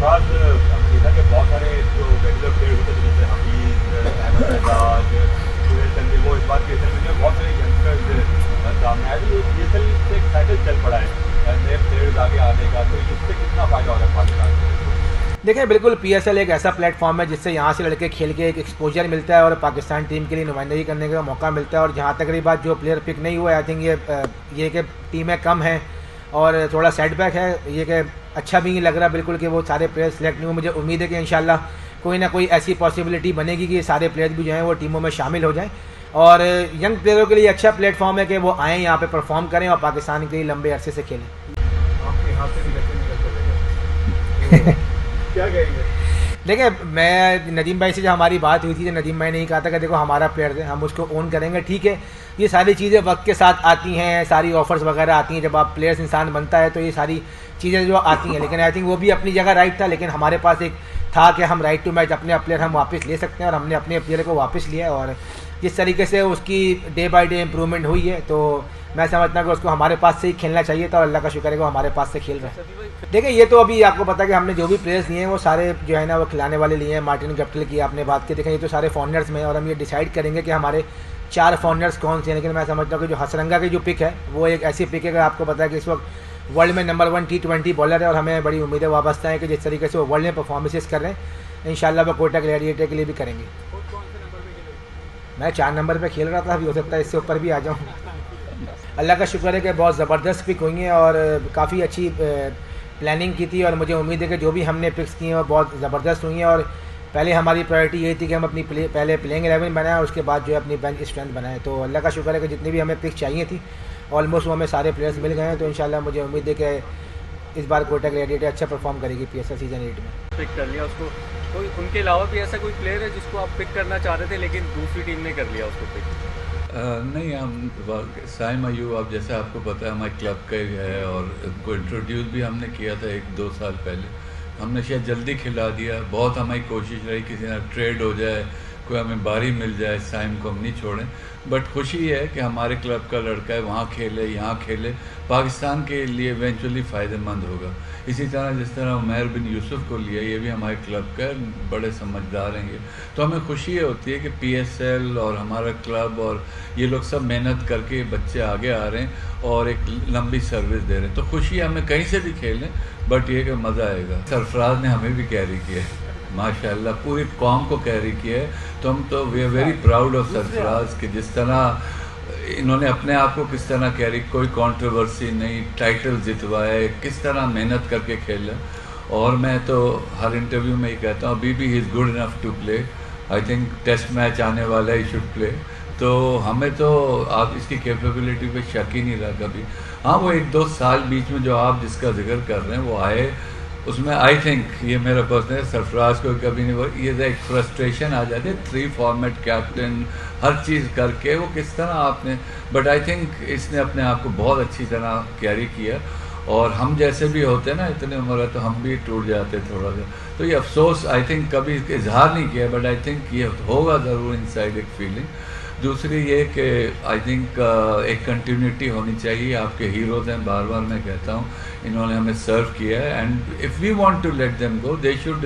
सरफराज हमने देखा कि बहुत सारे जो रेगुलर प्लेयर होते थे जैसे हफीज, अहमद शहजाद, सुहेल तनवीर, वो इस बार के एसएल में बहुत सारे यंगस्टर्स सामने आए। तो ये पीएसएल से एक साइकिल चल पड़ा है नए प्लेयर्स आगे आने का, तो इससे कितना फ़ायदा हो रहा है पाकिस्तान को? देखिए बिल्कुल पीएसएल एक ऐसा प्लेटफॉर्म है जिससे यहाँ से लड़के खेल के एक एक्सपोजर मिलता है और पाकिस्तान टीम के लिए नुमाइंदगी करने का मौका मिलता है। और जहाँ तक रही बात जो प्लेयर पिक नहीं हुआ, आई थिंक ये कि टीमें कम हैं और थोड़ा सेटबैक है, ये कि अच्छा भी नहीं लग रहा बिल्कुल कि वो सारे प्लेयर सेलेक्ट नहीं हुए। मुझे उम्मीद है कि इंशाल्लाह कोई ना कोई ऐसी पॉसिबिलिटी बनेगी कि ये सारे प्लेयर भी जो हैं वो टीमों में शामिल हो जाएं और यंग प्लेयरों के लिए अच्छा प्लेटफॉर्म है कि वो आएँ यहाँ पे परफॉर्म करें और पाकिस्तान के लिए लंबे अरसे से खेलें। आपके हाथ से भी कैसे निकल चलेगा क्या कहेंगे? देखिए मैं नदीम भाई से जब हमारी बात हुई थी तो नदीम भाई ने ही कहा था कि देखो हमारा प्लेयर है, हम उसको ओन करेंगे। ठीक है, ये सारी चीज़ें वक्त के साथ आती हैं, सारी ऑफर्स वगैरह आती हैं, जब आप प्लेयर्स इंसान बनता है तो ये सारी चीज़ें जो आती हैं। लेकिन आई थिंक वो भी अपनी जगह राइट था, लेकिन हमारे पास एक था कि हम राइट टू मैच अपने प्लेयर हम वापस ले सकते हैं और हमने अपने प्लेयर को वापस लिया है। और जिस तरीके से उसकी डे बाय डे इम्प्रूवमेंट हुई है तो मैं समझता हूँ कि उसको हमारे पास से ही खेलना चाहिए था और अल्लाह का शुक्र है कि वो हमारे पास से खेल रहा है। देखिए ये तो अभी आपको पता है कि हमने जो भी प्लेयर्स लिए हैं वो सारे जो है ना वो खिलाने वाले लिए हैं। मार्टिन गप्टिल की आपने बात की, देखें ये तो सारे फॉरनर्स में, और हम ये डिसाइड करेंगे कि हमारे 4 फॉरनर्स कौन से हैं। लेकिन मैं समझता हूँ कि जो हसरंगा की जो पिक है वो एक ऐसी पिक है कि आपको पता है कि इस वक्त वर्ल्ड में नंबर 1 T20 बॉलर है और हमें बड़ी उम्मीदें वाबस्ता है कि जिस तरीके से वो वर्ल्ड में परफॉर्मेंसेस कर रहे हैं इंशाल्लाह वो कोटा ग्लैडिएटर के लिए भी करेंगे। मैं 4 नंबर पे खेल रहा था, अभी हो सकता है इससे ऊपर भी आ जाऊँ। अल्लाह का शुक्र है कि बहुत ज़बरदस्त पिक हुई हैं और काफ़ी अच्छी प्लानिंग की थी और मुझे उम्मीद है कि जो भी हमने पिक्स की हैं वो बहुत ज़बरदस्त हुई हैं। और पहले हमारी प्रायोरिटी यही थी कि हम अपनी पहले प्लेइंग 11 बनाएं और उसके बाद जो है अपनी बेंच स्ट्रेंथ बनाएं। तो अल्लाह का शुक्र है कि जितनी भी हमें पिक्स चाहिए थी ऑलमोस्ट वो हमें सारे प्लेयर्स मिल गए हैं। तो इंशाल्लाह मुझे उम्मीद है कि इस बार कोटा ग्लैडिएटर अच्छा परफॉर्म करेगी पीएसएल सीजन 8 में। पिक कर लिया उसको, कोई उनके अलावा भी ऐसा कोई प्लेयर है जिसको आप पिक करना चाह रहे थे लेकिन दूसरी टीम ने कर लिया उसको पिक? नहीं, हम साइम अयूब, अब जैसे आपको पता है हमारे क्लब का ही है और उनको इंट्रोड्यूस भी हमने किया था 1-2 साल पहले। हमने शायद जल्दी खिला दिया, बहुत हमारी कोशिश रही किसी ना ट्रेड हो जाए, कोई हमें बारी मिल जाए, साइम को हम नहीं छोड़ें। बट खुशी है कि हमारे क्लब का लड़का है, वहाँ खेले यहाँ खेले, पाकिस्तान के लिए इवेंचुअली फ़ायदेमंद होगा। इसी तरह जिस तरह उमैर बिन यूसुफ को लिया, ये भी हमारे क्लब का है, बड़े समझदार हैं ये। तो हमें खुशी होती है कि पीएसएल और हमारा क्लब और ये लोग सब मेहनत करके बच्चे आगे आ रहे हैं और एक लंबी सर्विस दे रहे हैं। तो खुशी है, हमें कहीं से भी खेलें, बट ये कि मज़ा आएगा। सरफराज ने हमें भी कैरी किया है माशाल्लाह, पूरी कौम को कैरी किया है। तो हम तो we are very proud of Sarfaraz कि जिस तरह इन्होंने अपने आप को किस तरह कैरी, कोई कंट्रोवर्सी नहीं, टाइटल जितवाए, किस तरह मेहनत करके खेला। और मैं तो हर इंटरव्यू में ही कहता हूँ अभी भी he is good enough to play. I think test match आने वाला है, ही शुड प्ले। तो हमें तो आप इसकी कैपेबिलिटी पे शक ही नहीं रहा कभी। हाँ, वो 1-2 साल बीच में जो आप जिसका जिक्र कर रहे हैं वो आए, उसमें आई थिंक ये मेरा पर्सनल, सरफराज को कभी नहीं, ये एक फ्रस्ट्रेशन आ जाती है 3 फॉर्मेट कैप्टन हर चीज़ करके, वो किस तरह आपने, बट आई थिंक इसने अपने आप को बहुत अच्छी तरह कैरी किया। और हम जैसे भी होते हैं ना, इतने उम्र है तो हम भी टूट जाते थोड़ा सा। तो ये अफसोस आई थिंक कभी इजहार नहीं किया, बट आई थिंक ये होगा ज़रूर इनसाइड एक फीलिंग। दूसरी ये कि आई थिंक एक कंटिन्यूटी होनी चाहिए। आपके हीरोज़ हैं, बार बार मैं कहता हूँ, इन्होंने हमें सर्व किया है and if we want to let them go they should